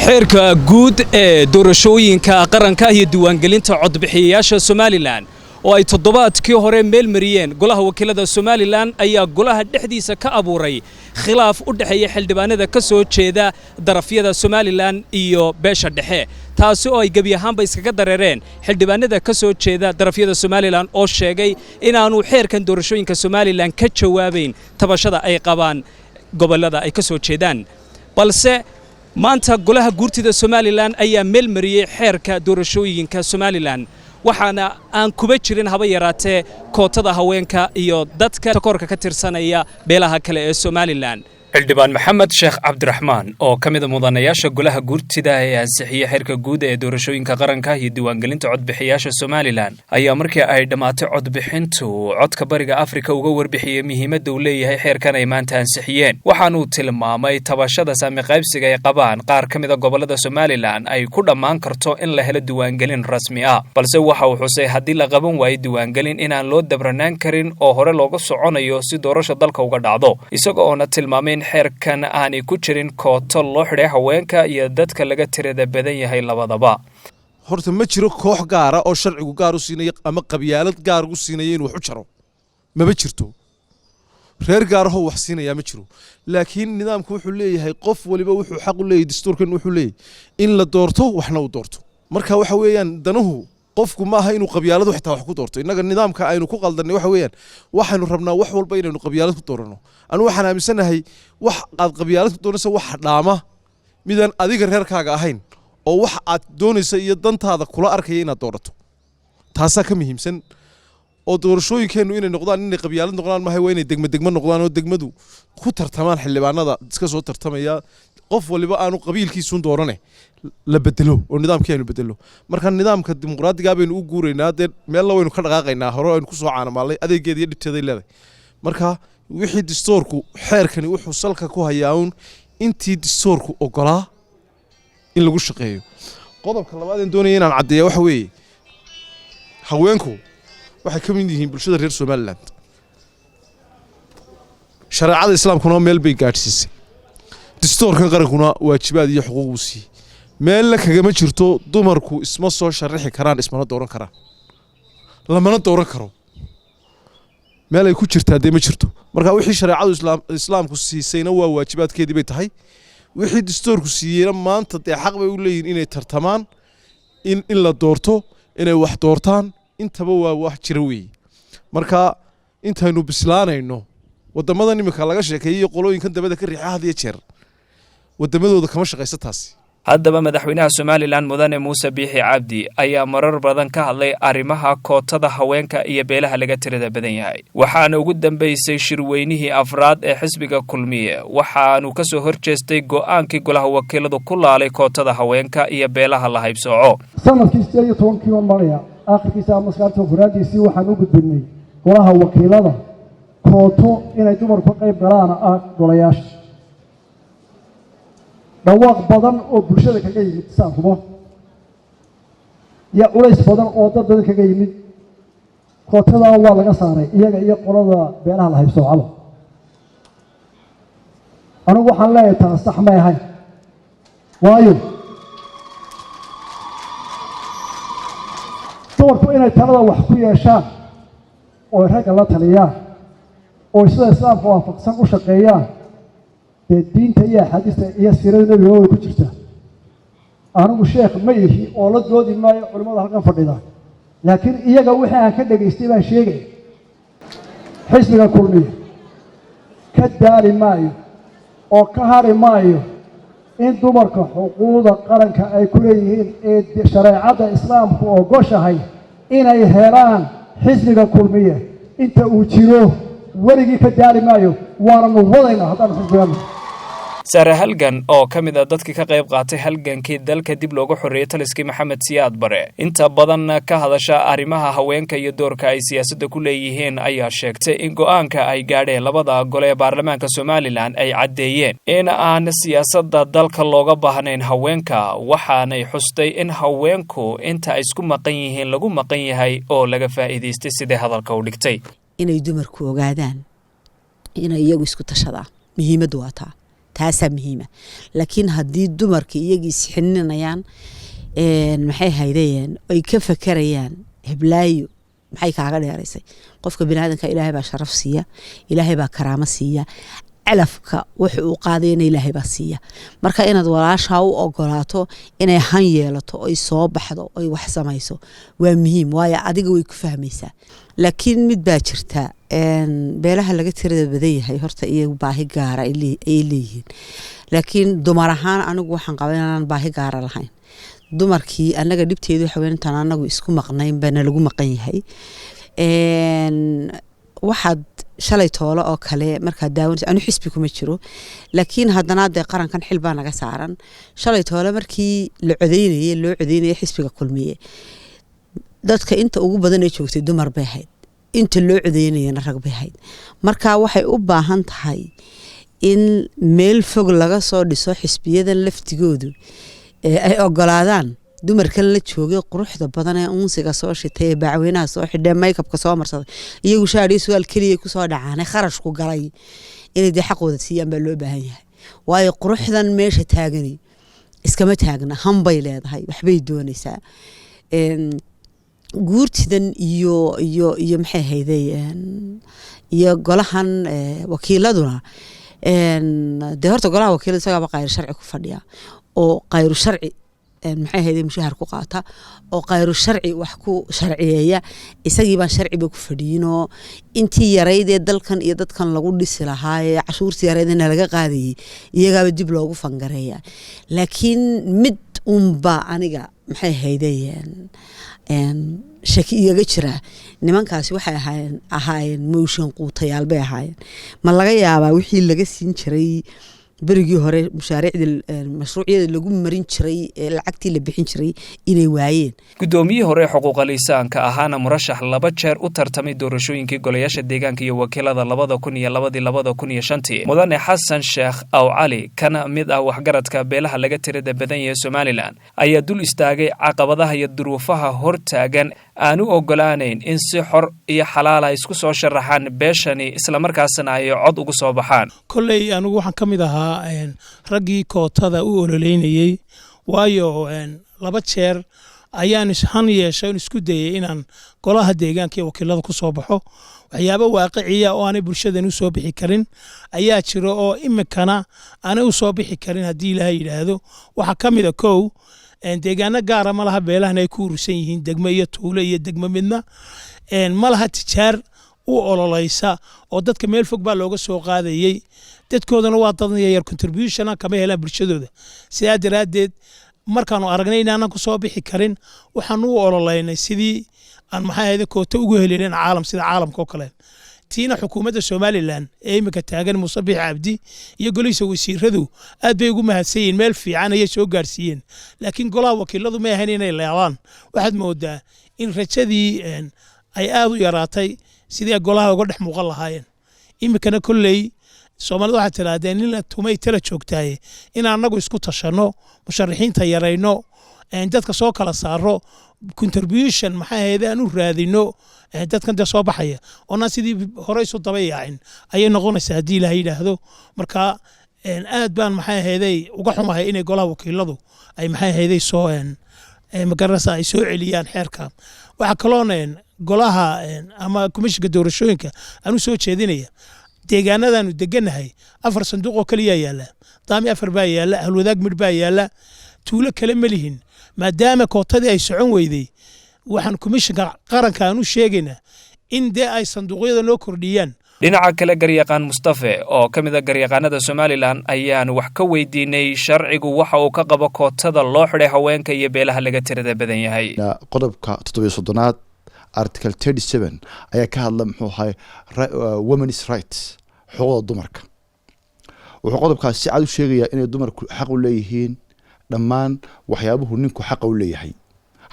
xeerka guud ee doorashooyinka qaranka iyo diiwaangelinta codbixiyayaasha Somaliland oo ay toddobaadkii hore meel mariyeen golaha wakiilada Somaliland ayaa golaha dhexdiisa ka abuuray khilaaf u dhaxeeya xildhibaanada ka soo jeeda darafyada Somaliland iyo beesha dhexe taasi oo ay gabi ahaanba iskaga dareereen xildhibaanada ka soo jeeda darafyada Somaliland oo sheegay inaanu xeerkan doorashooyinka Somaliland ka jawaabayn tabashada ay qabaan gobolada ay ka soo jeedaan balse maanta golaha guurtida Somaliland ayaa meel mariyay xeerka doorashooyinka Somaliland waxaana aan kuba jirin haba yaraatee kootada haweenka iyo dadka takoorka ka tirsanaya beelaha kale ee Somaliland xildhibaan maxamed sheekh cabdiraxmaan oo kamid ah mudanayaasha golaha guurtida ee ansixiyay xeerka guud ee doorashooyinka qaranka iyo diiwaangelinta codbixiyaasha Somaliland ayaa markii ay dhamaatay codbixintu codka bariga Afrika uga warbixiyay muhiimadda uu leeyahay xeerkan ay maanta ansixiyeen waxaana uu tilmaamay tabashada saami qaybsiga ay qabaan qaar kamid ah gobolada Somaliland ay ku dhamaan karto in la helo diiwaangelin rasmi ah balse waxa uu xusay haddii la qaban waayo diiwaangelin inaan loo dabranaan karin oo hore looga soconayo si doorasho dalka uga dhacdo isagoo oo tilmaamay xeerkan aanay ku jirin kooto loo xidhay haweenka iyo dadka laga tirada badan yahay labadaba horta ma jiro koox gaar ah oo sharcigu gaar u siinay ama qabyaalad gaar u siinay in wax u jaro ma jirto reer gaar ah oo wax siinaya ma jiro laakiin nidaamku wuxuu leeyahay qof waliba wuxuu xaq u leeyahay dastuurkan wuxuu leeyahay in la doorto waxna uu doorto marka waxa weeyaan danuhu qofku ma aha inuu qabyaalad xitaa wax ku doorto inaga nidaamka aynu ku qaldanay waxa weeyaan waxaanu rabnaa wax walba inaynu qabyaalad ku doorano anu waxaan aaminsanahay wax aad qabyaalad ku doonayso wax dhaama midaan adiga reerkaaga ahayn oo wax aad doonayso iyo dantaada kula arkaya inaad doorato taasa ka muhiimsan oo doorashooyinkeenu inay noqdaan inay qabyaalad noqdaan ma hay inay degmo noqdaan oo degmadu ku tartamaan xildhibaanada iska soo tartamaya qof waliba aanu qabiilkiisu dooranay la bedelo oo nidaamkeenu bedelo marka nidaamka dimuqraadiga baynu u guureynaa meel la waynu ka dhaqaaqaynaa hore aynu ku soo caanamalay adeegeeda iyo dhibteeda leedahay marka wixii dastuurku xeerkani wuxuu salka ku hayaa intii dastuurku ogolaa in lagu shaqeeyo qodobka labaad ee doonaya inaan cadeeyo waxa weeye haweenku waxay ka mid yihiin bulshada reer Somaliland shariicada islaamkuna meel bay gaadhsiisay dastuurka qarankuna waajibaad iyo xuquuq u siiyay meel la kaga jirto dumarku isma soo sharixi karaan ismana dooran karaan lamana dooran karo meel ay ku jirtaa ma jirto marka wixii shariicadu islaamku siisayna waa waajibaadkeedii bay tahay wixii dastuurku siiyayna maanta xaq bay u leeyihiin inay tartamaan in la doorto inay wax doortaan intaba waa wax jira weey marka intaynu bislaanayno wadamada nimika laga sheekeeyay qolooyinkan dabada ka riixay had iyo jeer wadamadooda kama shaqeysa taasi haddaba madaxweynaha Somaliland mudane Muuse Biixi Cabdi ayaa marar badan ka hadlay arrimaha kootada haweenka iyo beelaha laga tirada badan yahay waxaana ugu dambeysay shirweynihii afraad ee xisbiga kulmiye waxaanu ka soo horjeestay go'aankii golaha wakiiladu ku laalay kootada haweenka iyo beelaha la haybsooco sanadkii 18 Maarso aakhirkiisa maskaxda furaadiisii waxaan u gudbinay golaha wakiilada kooto inay dumarku qayb galaan golayaasha dhawaaq badan oo bulshada kaga yimid saankuba ya culays badan oo dad badan kaga yimid kootada waa laga saaray iyaga iyo qolada beelaha la haybsoocada anigu waxaan leeyahay taas sax ma yahay waayo dumarku inay talada wax ku yeeshaan oo ragga la taliyaan oo sida islaamka waafaqsan u shaqeeyaan diinta iyo xadiiska iyo sirada nabiga oo ku jirta anigu sheekh ma yihi oo la doodi maayo culimada halkan fadhida laakiin iyaga wixii aan ka dhageystay baan sheegay xisbiga kulmiye ka daali maayo oo ka hari maayo in dumarka xuquuqda qaranka ay ku leeyihiin ee shariicada islaamku ogoshahay inay helaan xisbiga kulmiye inta uu jiro waligii ka daali maayo waana wadayna haddaan xisbigan Sara Halgan oo kamid ah dadkii ka qayb qaatay halgankii dalka dib loogu xoreeyay taliskii Maxamed Siyaad Bare inta badan ka hadasha arrimaha haweenka iyo doorka ay siyaasadda ku leeyihiin ayaa sheegtay in go'aanka ay gaadheen labada gole ee baarlamaanka Somaliland ay cadeeyeen in aan siyaasadda dalka looga baahnayn haweenka waxaanay xustay in haweenku inta ay isku maqan yihiin lagu maqan yahay oo laga faa'iideystay sida hadalka u dhigtay inay dumarku ogaadaan inay iyagu isku tashadaan muhiimadu waa taa taasaa muhiima laakiin haddii dumarkii iyagii isxininayaan maxay haydayeen ay ka fakarayaan heblaayo maxay kaaga dheeraysay qofka biniaadanka ilaahay baa sharaf siiya ilaahay baa karaamo siiya calafka wuxuu uu qaadayna ilaahay baa siiya marka inaad walaashaa u ogolaato inay han yeelato ay soo baxdo ay wax samayso waa muhiim waayo adiga way ku fahmaysaa laakiin mid baa jirta beelaha laga tirada badan yahay horta iyagu baahi gaara ay leeyihiin laakiin dumar ahaan anigu waxaan qabaa inaan baahi gaara lahayn dumarkii anaga dhibteedu waxa weyn intaan anagu isku maqnayn bana lagu maqan yahay waxaad shalay toolo oo kale markaa daawanaysa anu xisbi kuma jiro laakiin haddana dee qarankan xil baa naga saaran shalay toolo markii loo codeynayay xisbiga kulmiye dadka inta ugu badan ee joogtay dumar bay ahayd inta loo codeynayana rag bay ahayd marka waxay u baahan tahay in meel fog laga soo dhiso xisbiyadan laftigoodu ay ogolaadaan dumarkan la joogay quruxda badan ee unsiga soo shitay bacweynaha soo xidhay makeup-ka soo marsaday iyagu shaadhiyo su'aal kaliya ku soo dhacaan kharash ku galay inay xaqooda siiyaan baa loo baahan yahay waayo quruxdan meesha taagani iskama taagna hanbay leedahay waxbay doonaysaa guurtidan iyo maxay hayday iyo golahan wakiiladuna dee horta golaha wakiilada isagaaba qayr sharci ku fadhiya oo qayru sharci maxay hayday mushahar ku qaata oo qayru sharci wax ku sharciyeeya isagii baan sharciba ku fadhiinoo intii yarayd ee dalkan iyo dadkan lagu dhisi lahaa ee cashuurtii yaraydna laga qaadayay iyagaaba dib loogu fangareeya laakiin mid unba aniga maxay hayday shaki igaga jira nimankaasi waxay ahaayeen mooshin quutayaal bay ahaayeen ma laga yaabaa wixii laga siin jiray berigii hore mashruucyada lagu marin jiray ee lacagtii la bixin jiray inay waayeen gudoomiyihii hore xuquuqul insaanka ahaana murashax 2 jeer u tartamay doorashooyinkii golayaasha deegaanka iyo wakiilada 2002-2005 mudane xasan sheekh aw cali kana mid ah waxgaradka beelaha laga tirada badan yahay Somaliland ayaa dul istaagay caqabadaha iyo duruufaha hortaagan aanu ogolaanayn in si xor iyo xalaal ah isku soo sharaxaan beeshani isla markaasna ay cod ugu soo baxaan kulay anigu waxaan kamid ahaa raggii kootada u ololeynayay waayo 2 jeer ayaan han yeeshay isku dayay inaan golaha deegaanka iyo wakiilada ku soo baxo waxyaabo waaqiciya oo aanay bulshadan u soo bixi karin ayaa jiro oo imikana aanay u soo bixi karin haddii Ilaahay yiraahdo waxa kamid ah koow deegaana gaar ah malaha beelahan ay ku urursan yihiin degmo iyo tuulo iyo degmo midna malaha tijaar u ololeysa oo dadka meel fog baa looga soo qaadayay dadkoodana waa dad yar contribution kama helaan bulshadooda sidaa daraadeed markaanu aragnay inaan ku soo bixi karin waxaan u ololeynay sidii aan maxay ahayd koota ugu helayeen caalam sida caalamka oo kale tiina xukuumadda Somaliland ee imika taagan Muuse Biixi Cabdi iyo golihiisa wasiiradu aad bay ugu mahadsanyiin meel fiican ay soo gaarsiiyeen laakiin golaha wakiiladu ma ahayn inay leeyaan waxaad moodaa in rajadii ay aad u yaraatay sidii golaha uga dhex muuqan lahaayeen imikana kulley Soomaalidu waxa tiraadeen in la tumay tala joogtay in anagu isku tashano musharaxiinta yarayno dadka soo kala saaro contribution maxay ahaydaan u raadino dadkan soo baxaya oo sidii hore soo dabayaan ayay noqonaysaa hadii Ilaahay yiraahdo marka aad baan maxay ahayday uga xumahay inay golaha wakiiladu ay maxay ahayday soo magarasa ay soo celiyaan xeerka waxa kalooneen golaha ama komishiga doorashooyinka aanu soo jeedinaya deegaanadanu deganahay 4 sanduuq oo kaliya yaala daami 4 baa yaala halwadaag mid baa yaala tuulo kale ma lihin maadaama kootadii ay socon weyday waxaan komishiga qaranka aanu sheegayna in ay sanduuqyada loo kordhiyaan dhinaca kale garyaqaan Mustafa oo kamid ah garyaqaanada Somaliland ayaan wax ka weydiinay sharcigu waxa uu ka qabo kootada loo xidhay haweenka iyo beelaha laga tirada badan yahay qodobka 37 article 37 ayaa ka hadla muxuu ahay women's rights xuquuqda dumarka wuxuu qodobkaas si cad u sheegayaa in dumarku xaq u leeyihiin dhammaan waxyaabuhu ninku xaq u leeyahay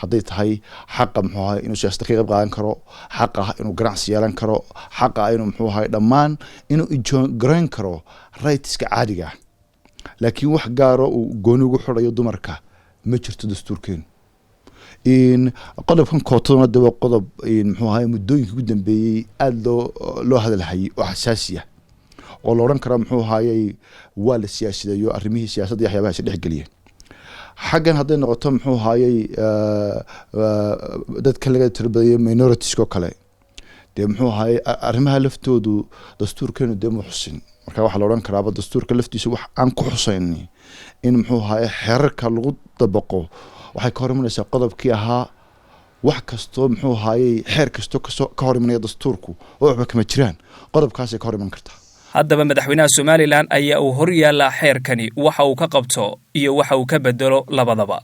hadday tahay xaq muxuu ahay inuu siyaasad ka qayb qaadan karo xaq ah inuu ganacsi yeelan karo xaq ah inuu muxuu ahay dhammaan inuu garan karo rightska caadiga laakiin wax gaar ah uu gooni ugu xidhayo dumarka ma jirto dastuurkeen in qodobkan kootona daba qodob in muxuu ahay muddooyinka ugu dambeeyay aad loo hadalhayay oo xasaasi ah oo la odhan kara muxuu ahaayey waa la siyaasideeyo arrimihii siyaasadda iyo waxyaabaha is dhexgeliyeen xaggan hadday noqoto muxuu ahaayey dadka laga tirabadayay minoritieskoo kale dee muxuu ahaayey arrimaha laftoodu dastuurkeenu dee ma xusin marka waxaa la odhan karaaba dastuurka laftiisa wax aan ku xusayn in muxuu ahaayey xeerarka lagu dabaqo waxay ka hor imanaysaa qodobkii ahaa wax kastoo muxuu ahaayey xeer kastoo ka hor imanaya dastuurku oo waxba kama jiraan qodobkaasay ka hor iman kartaa haddaba madaxweynaha Somaliland ayaa uu hor yaala xeerkani waxa uu ka qabto iyo waxa uu ka bedelo labadaba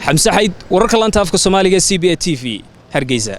xamse xayd wararka laanta afka Soomaaliga CBA TV Hargeysa